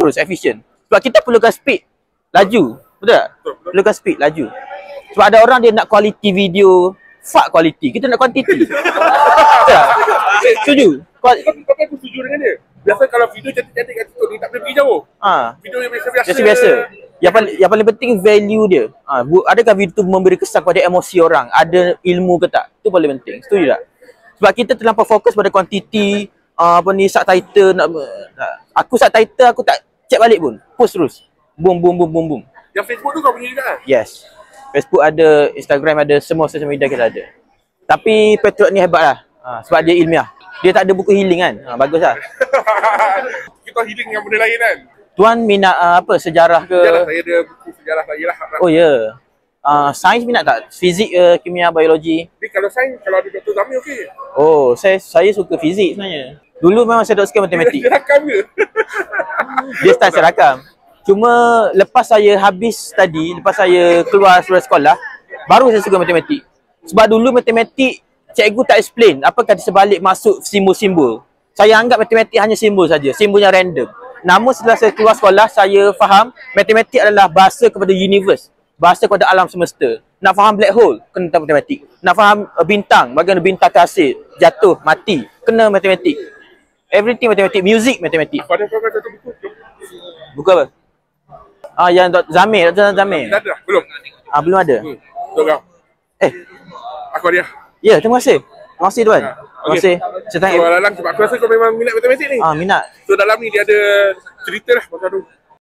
terus, efisien. Sebab kita perlukan speed, laju. Betul tak? Perlukan speed, laju. Sebab ada orang dia nak quality video, fuck quality. Kita nak quantity. Tak? Setuju? Tapi aku setuju dengan dia. Biasa kalau video cantik-cantik kat TikTok ni tak boleh pergi jauh. Video yang biasa-biasa. Biasa-biasa. Yang paling penting value dia. Adakah video tu memberi kesan pada emosi orang? Ada ilmu ke tak? Itu paling penting. Setuju tak? Sebab kita terlampau fokus pada kuantiti, subtitle aku subtitle aku tak check balik pun. Post terus. Boom boom boom boom boom. Yang Facebook tu kau punya juga kan? Yes. Facebook ada, Instagram ada, semua social media kita ada. Tapi Petrot ni hebat lah. Sebab dia ilmiah. Dia tak ada buku healing kan? Bagus lah. Kita healing yang benda lain kan? Tuan minat sejarah ke? Sejarah, saya ada buku sejarah lagi lah. Oh ya. Sains minat tak? Fizik ke, kimia, biologi? Jadi kalau sains, kalau ada Dr. Zami okey. Oh, saya suka fizik sebenarnya. Dulu memang saya dok suka matematik. Dia rakam ke? Dia start saya rakam. Cuma lepas saya habis tadi, lepas saya keluar dari sekolah, baru saya suka matematik. Sebab dulu matematik, cikgu tak explain apakah di sebalik masuk simbol-simbol. Saya anggap matematik hanya simbol saja, simbol yang random. Namun setelah saya keluar sekolah, saya faham matematik adalah bahasa kepada universe, bahasa kepada alam semesta. Nak faham black hole, kena tahu matematik. Nak faham bintang, bagaimana bintang terhasil, jatuh, mati, kena matematik. Everything matematik, music matematik. Pada kau satu buku. Buku apa? Yang Dr. Zamir. Dah ada dah? Belum? Belum ada. Tolong. Aku ada. Ya, terima kasih. Terima kasih tuan. Terima kasih. Saya tanya. Sebab aku rasa kau memang minat matematik ni. Minat. So dalam ni dia ada cerita lah pasal tu.